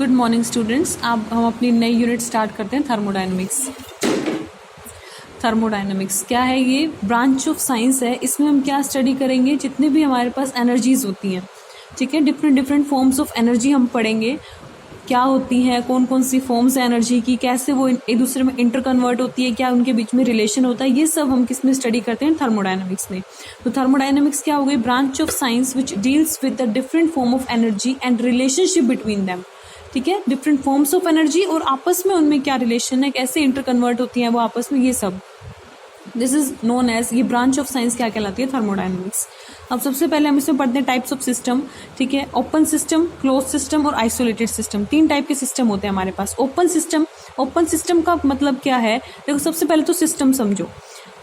Good morning students. अब हम अपनी नई यूनिट स्टार्ट करते हैं थर्मोडायनेमिक्स। थर्मोडायनेमिक्स क्या है? ये ब्रांच ऑफ साइंस है। इसमें हम क्या स्टडी करेंगे? जितने भी हमारे पास एनर्जीज होती हैं, ठीक है, डिफरेंट फॉर्म्स ऑफ एनर्जी हम पढ़ेंगे, क्या होती हैं, कौन कौन सी फॉर्म्स है एनर्जी की, कैसे वो एक दूसरे में इंटर कन्वर्ट होती है, क्या उनके बीच में रिलेशन होता है, ये सब हम किस में स्टडी करते हैं? थर्मोडायनेमिक्स में। तो थर्मोडायनेमिक्स क्या हो गई? Branch of science which deals with the different form of energy and relationship between them. ठीक है, डिफरेंट फॉर्म्स ऑफ एनर्जी और आपस में उनमें क्या रिलेशन है, कैसे इंटर कन्वर्ट होती हैं वो आपस में, ये सब दिस इज नोन एज, ये ब्रांच ऑफ साइंस क्या कहलाती है? थर्मोडायनेमिक्स। अब सबसे पहले हम इसमें पढ़ते हैं टाइप्स ऑफ सिस्टम। ठीक है, ओपन सिस्टम, क्लोज सिस्टम और आइसोलेटेड सिस्टम। 3 टाइप के सिस्टम होते हैं हमारे पास। ओपन सिस्टम का मतलब क्या है? देखो, सबसे पहले तो सिस्टम समझो।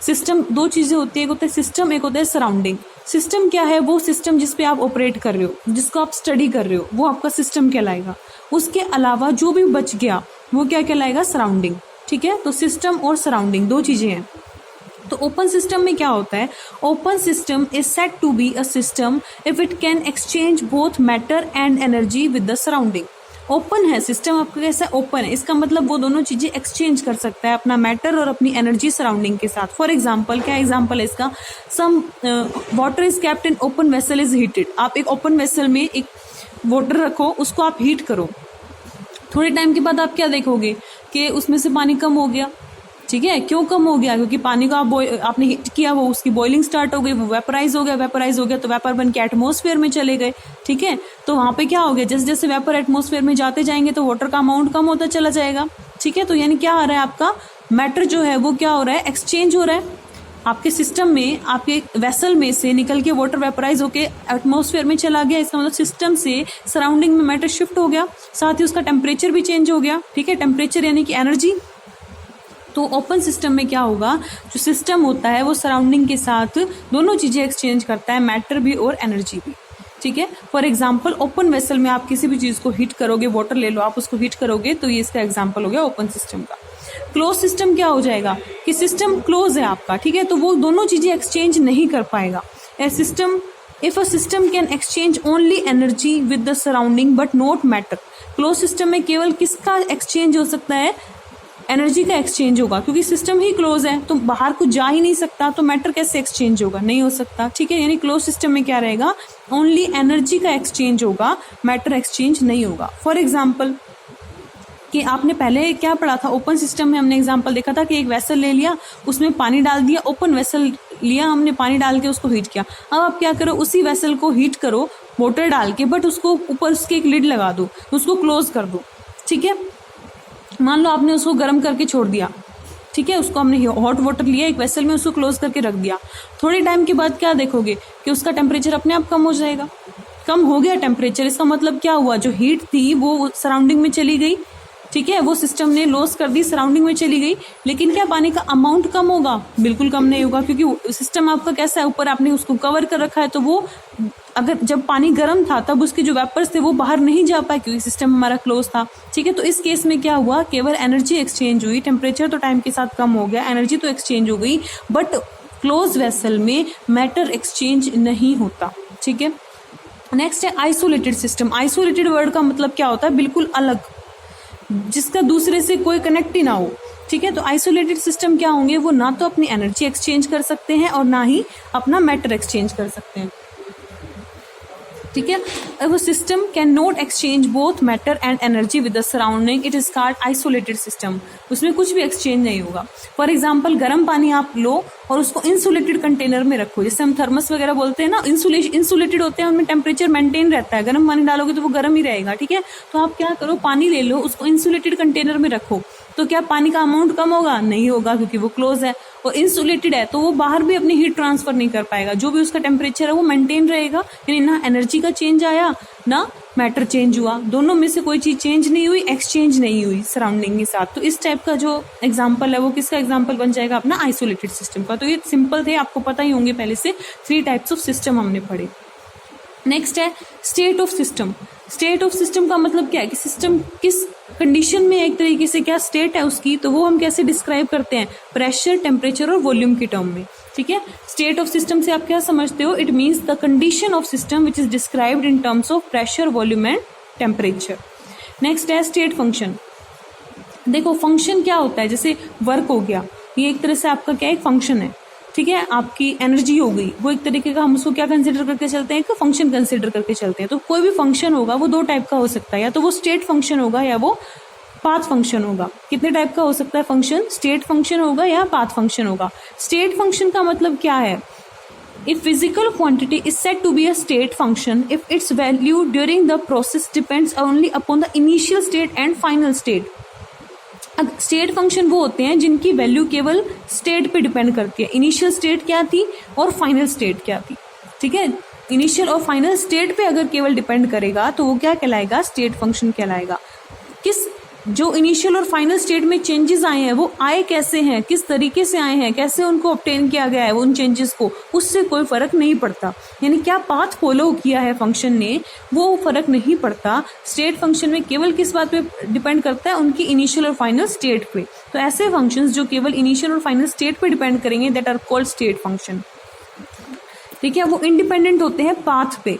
सिस्टम 2 चीजें होती है, एक होता है सिस्टम, एक होता है सराउंडिंग। सिस्टम क्या है? वो सिस्टम जिसपे आप ऑपरेट कर रहे हो, जिसको आप स्टडी कर रहे हो, वो आपका सिस्टम कहलाएगा। उसके अलावा जो भी बच गया वो क्या कहलाएगा? सराउंडिंग। ठीक है, तो सिस्टम और सराउंडिंग 2 चीजें हैं। तो ओपन सिस्टम में क्या होता है? Open system is said to be a system if it can exchange both matter and energy with the surrounding. Open है सिस्टम, आपका कैसा ओपन है? इसका मतलब वो दोनों चीजें एक्सचेंज कर सकता है, अपना मैटर और अपनी एनर्जी सराउंडिंग के साथ। फॉर एग्जाम्पल, क्या एग्जाम्पल है इसका? Some water is kept in open vessel is heated. आप एक ओपन वेसल में एक वाटर रखो, उसको आप हीट करो, थोड़े टाइम के बाद आप क्या देखोगे कि उसमें से पानी कम हो गया। ठीक है, क्यों कम हो गया? क्योंकि पानी को आपने हीट किया, वो उसकी बॉइलिंग स्टार्ट हो गई, वो वेपराइज हो गया तो वेपर बन के एटमॉस्फेयर में चले गए। ठीक है, तो वहां पे क्या हो गया? जैसे जैसे वेपर एटमॉस्फेयर में जाते जाएंगे तो वाटर का अमाउंट कम होता चला जाएगा। ठीक है, तो यानी क्या आ रहा है? आपका मैटर जो है वो क्या हो रहा है? एक्सचेंज हो रहा है। आपके सिस्टम में, आपके वेसल में से निकल के वाटर वेपराइज होके एटमॉस्फेयर में चला गया। इसका मतलब सिस्टम से सराउंडिंग में मैटर शिफ्ट हो गया, साथ ही उसका टेम्परेचर भी चेंज हो गया। ठीक है, टेम्परेचर यानी कि एनर्जी। तो ओपन सिस्टम में क्या होगा? जो सिस्टम होता है वो सराउंडिंग के साथ दोनों चीजें एक्सचेंज करता है, मैटर भी और एनर्जी भी। ठीक है, फॉर एग्जाम्पल ओपन वेसल में आप किसी भी चीज को हीट करोगे, वाटर ले लो, आप उसको हीट करोगे, तो ये इसका एग्जाम्पल हो गया ओपन सिस्टम का। क्लोज सिस्टम क्या हो जाएगा? कि सिस्टम क्लोज है आपका, ठीक है, तो वो दोनों चीजें एक्सचेंज नहीं कर पाएगा। If a system can exchange only energy with the surrounding but not matter. Close system में केवल किसका एक्सचेंज हो सकता है? एनर्जी का एक्सचेंज होगा, क्योंकि सिस्टम ही क्लोज है, तो बाहर कुछ जा ही नहीं सकता, तो मैटर कैसे एक्सचेंज होगा? नहीं हो सकता। ठीक है, यानी क्लोज सिस्टम में क्या रहेगा? ओनली एनर्जी का एक्सचेंज होगा, मैटर एक्सचेंज नहीं होगा। फॉर एग्जाम्पल, कि आपने पहले क्या पढ़ा था? ओपन सिस्टम में हमने एग्जांपल देखा था कि एक वेसल ले लिया, उसमें पानी डाल दिया, ओपन वेसल लिया हमने, पानी डाल के उसको हीट किया। अब आप क्या करो? उसी वेसल को हीट करो वाटर डाल के, बट उसको ऊपर उसके एक लिड लगा दो, उसको क्लोज कर दो। ठीक है, मान लो आपने उसको गर्म करके छोड़ दिया। ठीक है, उसको हमने हॉट वाटर लिया एक वेसल में, उसको क्लोज करके रख दिया। थोड़े टाइम के बाद क्या देखोगे? कि उसका टेम्परेचर अपने आप कम हो जाएगा। कम हो गया टेम्परेचर, इसका मतलब क्या हुआ? जो हीट थी वो सराउंडिंग में चली गई। ठीक है, वो सिस्टम ने लॉस कर दी, सराउंडिंग में चली गई। लेकिन क्या पानी का अमाउंट कम होगा? बिल्कुल कम नहीं होगा, क्योंकि सिस्टम आपका कैसा है? ऊपर आपने उसको कवर कर रखा है, तो वो अगर जब पानी गर्म था तब उसके जो वेपर्स थे वो बाहर नहीं जा पाए, क्योंकि सिस्टम हमारा क्लोज था। ठीक है, तो इस केस में क्या हुआ? केवल एनर्जी एक्सचेंज हुई, टेम्परेचर तो टाइम के साथ कम हो गया, एनर्जी तो एक्सचेंज हो गई, बट क्लोज वेसल में मैटर एक्सचेंज नहीं होता। ठीक है, नेक्स्ट है आइसोलेटेड सिस्टम। आइसोलेटेड वर्ड का मतलब क्या होता है? बिल्कुल अलग, जिसका दूसरे से कोई कनेक्ट ही ना हो। ठीक है, तो आइसोलेटेड सिस्टम क्या होंगे? वो ना तो अपनी एनर्जी एक्सचेंज कर सकते हैं और ना ही अपना मैटर एक्सचेंज कर सकते हैं। ठीक है, वो system can not exchange both matter and energy with the surrounding, it is called isolated system. उसमें कुछ भी एक्सचेंज नहीं होगा। फॉर एग्जाम्पल, गर्म पानी आप लो और उसको इंसुलेटेड कंटेनर में रखो, जिससे हम थर्मस वगैरह बोलते हैं ना, इंसुलेटेड होते हैं, उनमें टेम्परेचर मेंटेन रहता है। गर्म पानी डालोगे तो वो गर्म ही रहेगा। ठीक है, तो आप क्या करो? पानी ले लो, उसको इंसुलेटेड कंटेनर में रखो, तो क्या पानी का अमाउंट कम होगा? नहीं होगा, क्योंकि वो क्लोज है और इंसुलेटेड है, तो वो बाहर भी अपनी हीट ट्रांसफर नहीं कर पाएगा। जो भी उसका टेम्परेचर है वो मेंटेन रहेगा, यानी ना एनर्जी का चेंज आया ना मैटर चेंज हुआ, दोनों में से कोई चीज चेंज नहीं हुई, एक्सचेंज नहीं हुई सराउंडिंग के साथ। तो इस टाइप का जो एग्जांपल है वो किसका एग्जांपल बन जाएगा? अपना आइसोलेटेड सिस्टम का। तो ये सिंपल थे, आपको पता ही होंगे पहले से। 3 टाइप्स ऑफ सिस्टम हमने पढ़े। नेक्स्ट है state of system. State of system का मतलब क्या है? कि सिस्टम किस कंडीशन में, एक तरीके से क्या स्टेट है उसकी, तो वो हम कैसे डिस्क्राइब करते हैं? प्रेशर, टेम्परेचर और वॉल्यूम की टर्म में। ठीक है, स्टेट ऑफ सिस्टम से आप क्या समझते हो? It means the condition of system which is described in terms of pressure, volume and temperature. Next है स्टेट फंक्शन। देखो फंक्शन क्या होता है, जैसे वर्क हो गया, ये एक तरह से आपका क्या एक फंक्शन है, ठीक है। आपकी एनर्जी हो गई, वो एक तरीके का हम उसको क्या कंसिडर करके चलते हैं, एक फंक्शन कंसिडर करके चलते हैं। तो कोई भी फंक्शन होगा वो दो टाइप का हो सकता है, या तो वो स्टेट फंक्शन होगा या वो पाथ फंक्शन होगा। कितने टाइप का हो सकता है फंक्शन, स्टेट फंक्शन होगा या पाथ फंक्शन होगा। स्टेट फंक्शन का मतलब क्या है, if physical quantity is said to be a state function if its value during the process depends only upon the initial state and final state। State function वो होते हैं जिनकी value केवल स्टेट पे डिपेंड करती है, इनिशियल स्टेट क्या थी और फाइनल स्टेट क्या थी, ठीक है। इनिशियल और फाइनल स्टेट पे अगर केवल डिपेंड करेगा तो वो क्या कहलाएगा, स्टेट फंक्शन कहलाएगा। किस जो इनिशियल और फाइनल स्टेट में चेंजेस आए हैं वो आए कैसे हैं, किस तरीके से आए हैं, कैसे उनको ऑब्टेन किया गया है उन चेंजेस को, उससे कोई फर्क नहीं पड़ता। यानी क्या पाथ फॉलो किया है फंक्शन ने वो फर्क नहीं पड़ता। स्टेट फंक्शन में केवल किस बात पे डिपेंड करता है, उनकी इनिशियल और फाइनल स्टेट पे। तो ऐसे फंक्शंस जो केवल इनिशियल और फाइनल स्टेट पे डिपेंड करेंगे that are called state function, ठीक है। वो इंडिपेंडेंट होते हैं पाथ पे,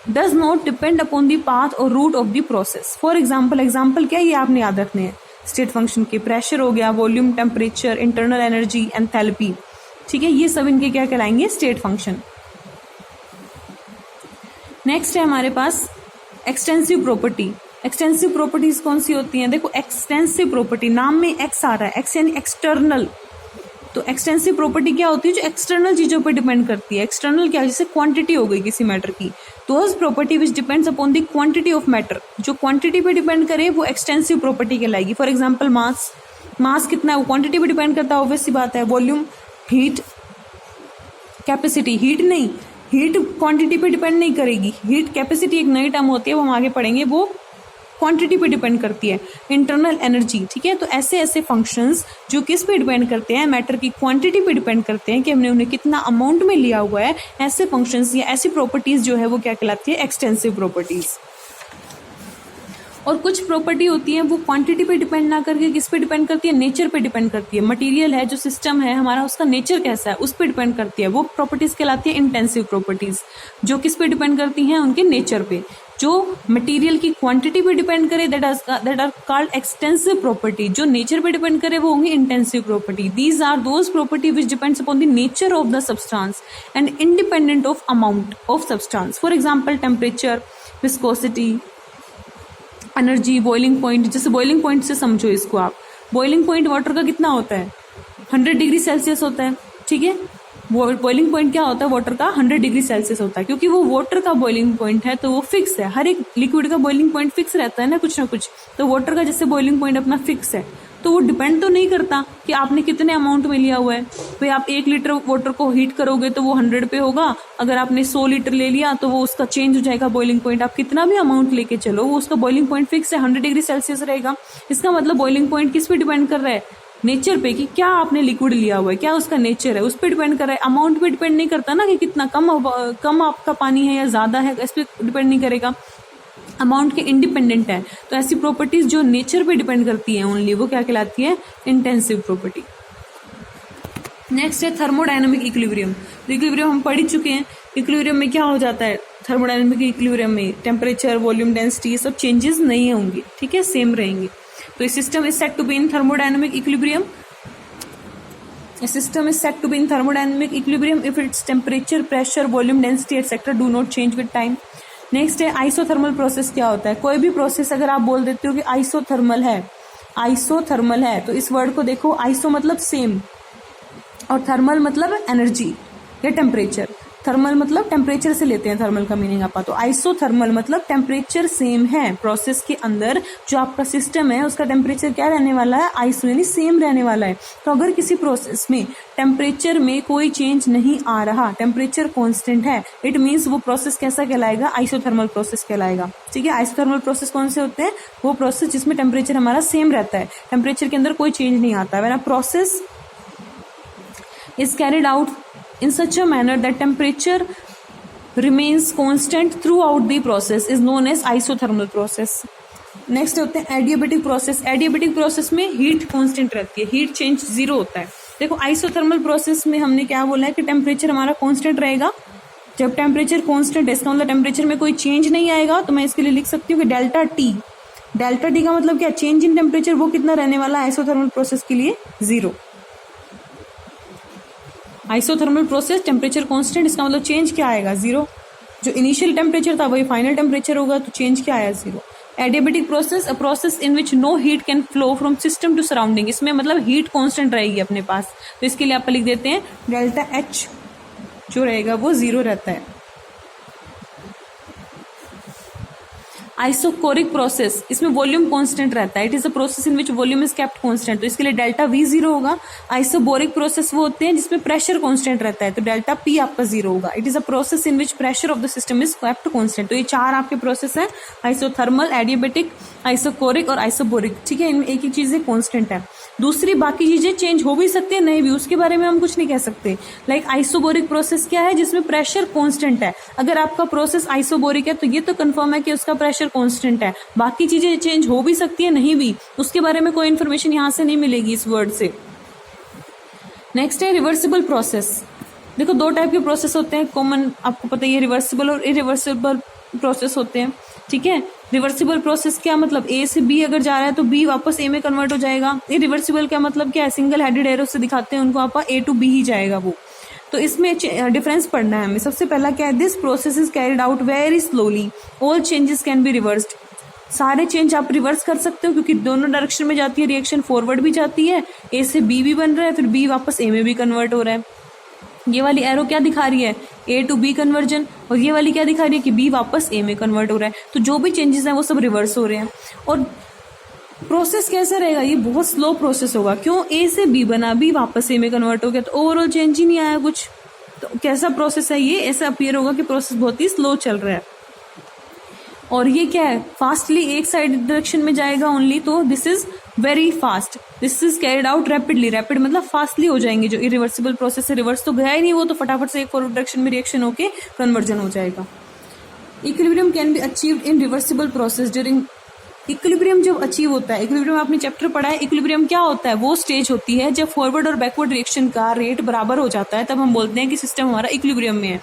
does not depend upon the path or route of the process। For example क्या है, ये आपने याद रखने हैं स्टेट फंक्शन के। प्रेशर हो गया, volume, temperature, internal energy, enthalpy, ठीक है, ये सब इनके क्या कहलाएंगे, स्टेट फंक्शन। नेक्स्ट है हमारे पास एक्सटेंसिव प्रॉपर्टी। एक्सटेंसिव प्रॉपर्टीज कौन सी होती हैं, देखो एक्सटेंसिव प्रॉपर्टी, नाम में एक्स आ रहा है, एक्स यानी एक्सटर्नल। तो एक्सटेंसिव प्रॉपर्टी क्या होती है, जो एक्सटर्नल चीजों पर डिपेंड करती है। एक्सटर्नल क्या है, जैसे क्वांटिटी हो गई किसी मैटर की, those property which depends upon the quantity of matter, जो क्वांटिटी पे डिपेंड करे वो एक्सटेंसिव प्रॉपर्टी कहलाएगी। फॉर एग्जांपल मास कितना है वो क्वांटिटी पे डिपेंड करता है, ऑब्वियस सी बात है। वॉल्यूम, हीट, कैपेसिटी, हीट नहीं, हीट क्वांटिटी पे डिपेंड नहीं करेगी, हीट कैपेसिटी एक नई टर्म होती है, वो हम आगे पढ़ेंगे, वो क्वांटिटी पे डिपेंड करती है। इंटरनल एनर्जी, ठीक है। तो ऐसे ऐसे फंक्शंस जो किस पे डिपेंड करते हैं, मैटर की क्वांटिटी पे डिपेंड करते हैं कि हमने उन्हें कितना अमाउंट में लिया हुआ है, ऐसे फंक्शंस या ऐसी प्रॉपर्टीज जो है वो क्या कहलाती है, एक्सटेंसिव प्रॉपर्टीज। और कुछ प्रॉपर्टी होती है वो क्वांटिटी पे डिपेंड ना करके किस पे डिपेंड करती है, नेचर पे डिपेंड करती है। मटेरियल है, जो सिस्टम है हमारा, उसका नेचर कैसा है उस पे डिपेंड करती है, वो प्रॉपर्टीज कहलाती है इंटेंसिव प्रॉपर्टीज, जो किस पे डिपेंड करती हैं, उनके नेचर पे। जो मटेरियल की क्वांटिटी पे डिपेंड करे that are called extensive property, जो नेचर पे डिपेंड करे वो होंगी intensive property. These are those property which depends upon the nature of the substance and independent of amount of substance. For example temperature, viscosity, energy, boiling point. जैसे boiling point से समझो इसको आप, boiling point water का कितना होता है, 100 degree Celsius होता है, ठीक है। बॉइलिंग पॉइंट क्या होता है, वाटर का 100 डिग्री सेल्सियस होता है, क्योंकि वो वाटर का बॉइलिंग पॉइंट है तो वो फिक्स है। हर एक लिक्विड का बॉइलिंग पॉइंट फिक्स रहता है ना कुछ, तो वाटर का जैसे बॉइलिंग पॉइंट अपना फिक्स है, तो वो डिपेंड तो नहीं करता कि आपने कितने अमाउंट में लिया हुआ है। भाई आप 1 लीटर वाटर को हीट करोगे तो वो 100 पे होगा, अगर आपने 100 लीटर ले लिया तो वो उसका चेंज हो जाएगा बॉइलिंग पॉइंट। आप कितना भी अमाउंट लेके चलो वो उसका बॉइलिंग पॉइंट फिक्स है, 100 डिग्री सेल्सियस रहेगा। इसका मतलब बॉइलिंग पॉइंट किस पे डिपेंड कर रहा है, नेचर पे, कि क्या आपने लिक्विड लिया हुआ है, क्या उसका नेचर है, उस पर डिपेंड कर रहा है। अमाउंट पे डिपेंड नहीं करता ना कि कितना कम आपका पानी है या ज्यादा है, इस पर डिपेंड नहीं करेगा, अमाउंट के इंडिपेंडेंट है। तो ऐसी प्रॉपर्टीज जो नेचर पे डिपेंड करती है ओनली, वो क्या कहलाती है, इंटेंसिव प्रॉपर्टी। नेक्स्ट है थर्मोडायनामिक इक्विलिब्रियम। तो इक्विलिब्रियम हम पढ़ ही चुके हैं। इक्विलिब्रियम में क्या हो जाता है, थर्मोडायनामिक इक्विलिब्रियम में टेम्परेचर, वॉल्यूम, डेंसिटी, ये सब चेंजेस नहीं होंगे, ठीक है, सेम रहेंगे। तो ये system is said to be in thermodynamic equilibrium. A system is said to be in thermodynamic equilibrium if its temperature, pressure, volume, density etc. do not change with time. Next है isothermal process. क्या होता है, कोई भी process अगर आप बोल देते हो कि आइसोथर्मल है तो इस वर्ड को देखो, आइसो मतलब सेम और थर्मल मतलब एनर्जी या टेम्परेचर। थर्मल मतलब टेम्परेचर से लेते हैं थर्मल का मीनिंग आपका, तो आइसोथर्मल मतलब टेम्परेचर सेम है प्रोसेस के अंदर, जो आपका सिस्टम है उसका टेम्परेचर क्या रहने वाला है, आइसो यानी सेम रहने वाला है। तो अगर किसी प्रोसेस में टेम्परेचर में कोई चेंज नहीं आ रहा, टेम्परेचर कांस्टेंट है, इट मींस वो प्रोसेस कैसा कहलाएगा, आइसोथर्मल प्रोसेस कहलाएगा, ठीक है। आइसोथर्मल प्रोसेस कौन से होते हैं, वो प्रोसेस जिसमें टेम्परेचर हमारा सेम रहता है, टेम्परेचर के अंदर कोई चेंज नहीं आता। When a process is carried out in such a manner that temperature remains constant throughout the process is known as isothermal process. Next होते हैं एडियाबेटिक प्रोसेस। एडियाबेटिक प्रोसेस में हीट कांस्टेंट रहती है, हीट चेंज 0 होता है। देखो isothermal process में हमने क्या बोला है कि टेम्परेचर हमारा कांस्टेंट रहेगा। जब टेम्परेचर कांस्टेंट है इसका मतलब टेम्परेचर में कोई चेंज नहीं आएगा, तो मैं इसके लिए लिख सकती हूँ कि डेल्टा टी डेल्टा टी का मतलब क्या, चेंज इन टेम्परेचर, वो कितना रहने वाला है आइसोथर्मल प्रोसेस के लिए, 0। आइसोथर्मल प्रोसेस टेम्परेचर कांस्टेंट, इसका मतलब चेंज क्या आएगा, 0। जो इनिशियल टेम्परेचर था वही फाइनल टेम्परेचर होगा, तो चेंज क्या आया, 0। Adiabatic process, a process in which no heat can flow from system to surrounding, इसमें मतलब हीट कांस्टेंट रहेगी अपने पास, तो इसके लिए आप लिख देते हैं डेल्टा एच जो रहेगा वो 0 रहता है। आइसोकोरिक प्रोसेस, इसमें वॉल्यूम कांस्टेंट रहता है, it is a process in which volume is kept constant, तो इसके लिए डेल्टा वी 0 होगा। आइसोबोरिक प्रोसेस वो होते हैं जिसमें प्रेशर कांस्टेंट रहता है, तो डेल्टा पी आपका 0 होगा। It is a process in which pressure of the system is kept constant, तो ये 4 आपके प्रोसेस है, आइसोथर्मल, एडियाबेटिक, आइसोकोरिक और आइसोबोरिक, ठीक है। इनमें एक ही चीजें कांस्टेंट है, दूसरी बाकी चीजें चेंज हो भी सकती है, नहीं भी, उसके बारे में हम कुछ नहीं कह सकते। लाइक आइसोबोरिक प्रोसेस क्या है, जिसमें प्रेशर कांस्टेंट है, अगर आपका प्रोसेस आइसोबोरिक है तो ये तो कंफर्म है कि उसका प्रेशर कांस्टेंट है, बाकी चीजें चेंज हो भी सकती है, नहीं भी, उसके बारे में कोई इन्फॉर्मेशन यहां से नहीं मिलेगी इस वर्ड से। नेक्स्ट है रिवर्सिबल प्रोसेस। देखो 2 टाइप के प्रोसेस होते हैं, कॉमन आपको पता ही है, रिवर्सिबल और इरिवर्सिबल प्रोसेस होते हैं, ठीक है। रिवर्सिबल प्रोसेस क्या मतलब, ए से बी अगर जा रहा है तो बी वापस ए में कन्वर्ट हो जाएगा। इरिवर्सिबल का मतलब क्या है, सिंगल हेडेड एरो से दिखाते हैं उनको, आपका ए टू बी ही जाएगा वो, तो इसमें डिफरेंस पढ़ना है हमें। सबसे पहला क्या है, this process is carried out very slowly, all changes can be reversed, सारे चेंज आप रिवर्स कर सकते हो क्योंकि दोनों डायरेक्शन में जाती है रिएक्शन, फॉरवर्ड भी जाती है, ए से बी भी बन रहा है, फिर बी वापस ए में भी कन्वर्ट हो रहा है। ये वाली एरो क्या दिखा रही है, ए टू बी कन्वर्जन, और ये वाली क्या दिखा रही है कि बी वापस ए में कन्वर्ट हो रहा है, तो जो भी चेंजेस हैं वो सब रिवर्स हो रहे हैं। और प्रोसेस कैसा रहेगा, ये बहुत स्लो प्रोसेस होगा, क्यों, ए से बी बना, बी वापस ए में कन्वर्ट हो गया, तो ओवरऑल चेंज ही नहीं आया कुछ, तो कैसा प्रोसेस है ये, ऐसा अपीयर होगा कि प्रोसेस बहुत ही स्लो चल रहा है। और ये क्या है, फास्टली एक साइड डायरेक्शन में जाएगा ओनली, तो this is very fast, this is carried out rapidly, rapid मतलब फास्टली हो जाएंगे। जो इरिवर्सिबल प्रोसेस है, रिवर्स तो गया ही नहीं, वो तो फटाफट से एक फॉरवर्ड डायरेक्शन में रिएक्शन होके कन्वर्जन हो जाएगा। Equilibrium can be achieved in reversible process during, equilibrium जब अचीव होता है, इक्विलिब्रियम आपने चैप्टर पढ़ा है, इक्विलिब्रियम क्या होता है, वो स्टेज होती है जब फॉरवर्ड और बैकवर्ड रिएक्शन का रेट बराबर हो जाता है, तब हम बोलते हैं कि सिस्टम हमारा इक्विलिब्रियम में है।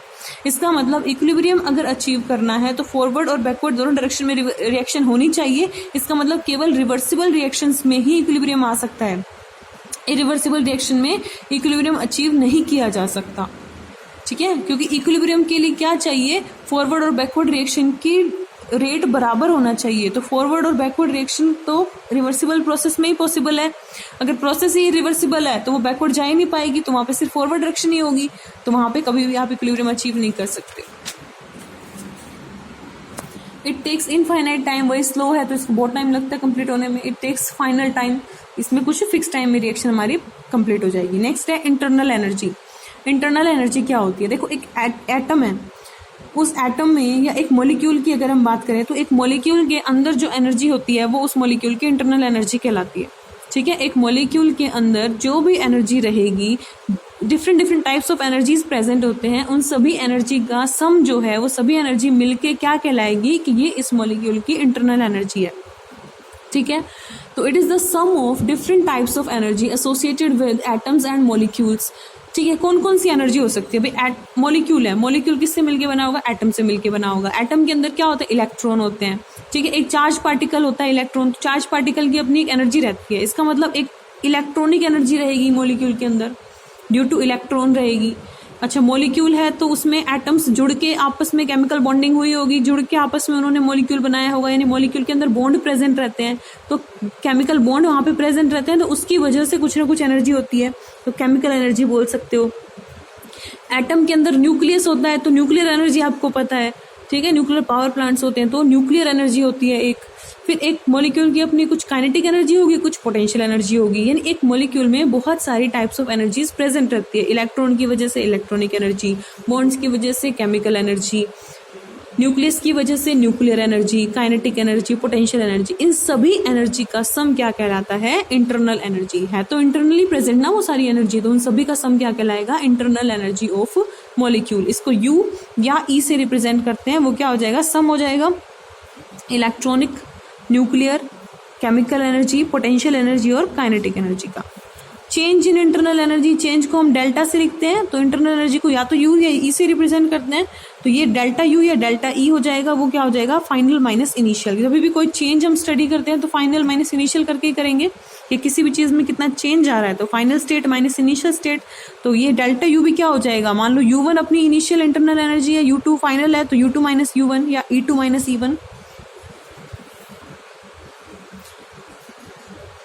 इसका मतलब इक्विलिब्रियम अगर अचीव करना है तो फॉरवर्ड और बैकवर्ड दोनों डायरेक्शन में रिएक्शन होनी चाहिए, इसका मतलब केवल रिवर्सिबल रिएक्शंस में ही इक्विलिब्रियम आ सकता है, इरिवर्सिबल रिएक्शन में इक्विलिब्रियम अचीव नहीं किया जा सकता, ठीक है। क्योंकि इक्विलिब्रियम के लिए क्या चाहिए, फॉरवर्ड और बैकवर्ड रिएक्शन की रेट बराबर होना चाहिए, तो फॉरवर्ड और बैकवर्ड रिएक्शन तो रिवर्सिबल प्रोसेस में ही पॉसिबल है। अगर प्रोसेस ही रिवर्सिबल है तो वो बैकवर्ड जा ही नहीं पाएगी, तो वहां पे सिर्फ फॉरवर्ड डायरेक्शन ही होगी, तो वहां पे कभी भी आप इक्विलिब्रियम अचीव नहीं कर सकते। इट टेक्स इनफाइनाइट टाइम, वही स्लो है तो इसको बहुत टाइम लगता है कंप्लीट होने में। इट टेक्स फाइनल टाइम, इसमें कुछ फिक्स टाइम में रिएक्शन हमारी कंप्लीट हो जाएगी। नेक्स्ट है इंटरनल एनर्जी। इंटरनल एनर्जी क्या होती है, देखो एक एटम है, उस एटम में या एक मॉलिक्यूल की अगर हम बात करें तो एक मॉलिक्यूल के अंदर जो एनर्जी होती है वो उस मॉलिक्यूल की इंटरनल एनर्जी कहलाती है, ठीक है। एक मॉलिक्यूल के अंदर जो भी एनर्जी रहेगी, different types of energies present होते हैं, उन सभी एनर्जी का सम जो है वो सभी एनर्जी मिलके क्या कहलाएगी कि ये इस मॉलिक्यूल की इंटरनल एनर्जी है, ठीक है। तो it is the sum of different types of energy associated with atoms and molecules, ठीक है। कौन कौन सी एनर्जी हो सकती है भाई, मॉलिक्यूल है, मॉलिक्यूल किससे मिलके बना होगा, एटम से मिलके बना होगा। एटम के अंदर क्या होता है, इलेक्ट्रॉन होते हैं, ठीक है। एक चार्ज पार्टिकल होता है इलेक्ट्रॉन, तो चार्ज पार्टिकल की अपनी एक एनर्जी रहती है, इसका मतलब एक इलेक्ट्रॉनिक एनर्जी रहेगी मॉलिक्यूल के अंदर, ड्यू टू इलेक्ट्रॉन रहेगी। अच्छा, मॉलिक्यूल है तो उसमें एटम्स जुड़ के आपस में केमिकल बॉन्डिंग हुई होगी, जुड़ के आपस में उन्होंने मॉलिक्यूल बनाया होगा, यानी मॉलिक्यूल के अंदर बॉन्ड प्रेजेंट रहते हैं, तो केमिकल बॉन्ड वहां पे प्रेजेंट रहते हैं, तो उसकी वजह से कुछ ना कुछ एनर्जी होती है, तो केमिकल एनर्जी बोल सकते हो। एटम के अंदर न्यूक्लियस होता है, तो न्यूक्लियर एनर्जी आपको पता है, ठीक है। न्यूक्लियर पावर प्लांट्स होते हैं तो न्यूक्लियर एनर्जी होती है एक। फिर एक मॉलिक्यूल की अपनी कुछ काइनेटिक एनर्जी होगी, कुछ पोटेंशियल एनर्जी होगी, यानी एक मॉलिक्यूल में बहुत सारी टाइप्स ऑफ एनर्जीज प्रेजेंट रहती है। इलेक्ट्रॉन की वजह से इलेक्ट्रॉनिक एनर्जी, बॉन्ड्स की वजह से केमिकल एनर्जी, न्यूक्लियस की वजह से nuclear energy, kinetic energy, potential energy, इन सभी एनर्जी का सम क्या कहलाता है, इंटरनल एनर्जी। है तो इंटरनली प्रेजेंट ना वो सारी एनर्जी, तो उन सभी का सम क्या कहलाएगा, इंटरनल एनर्जी ऑफ मॉलिक्यूल। इसको यू या ई से रिप्रेजेंट करते हैं, वो क्या हो जाएगा, सम हो जाएगा electronic, nuclear, chemical energy, potential energy और काइनेटिक एनर्जी का। Change in internal energy, change को हम डेल्टा से लिखते हैं, तो इंटरनल एनर्जी को या तो यू या ई से रिप्रेजेंट करते हैं, तो ये डेल्टा यू या डेल्टा ई हो जाएगा, वो क्या हो जाएगा, फाइनल माइनस इनिशियल। जब भी कोई चेंज हम स्टडी करते हैं तो फाइनल माइनस इनिशियल करके ही करेंगे कि किसी भी चीज़ में कितना चेंज आ रहा है, तो final state minus initial state. तो ये डेल्टा यू भी क्या हो जाएगा, मान लो U1 अपनी इनिशियल इंटरनल एनर्जी है, U2 फाइनल है, तो U2 माइनस U1 या E2 माइनस E1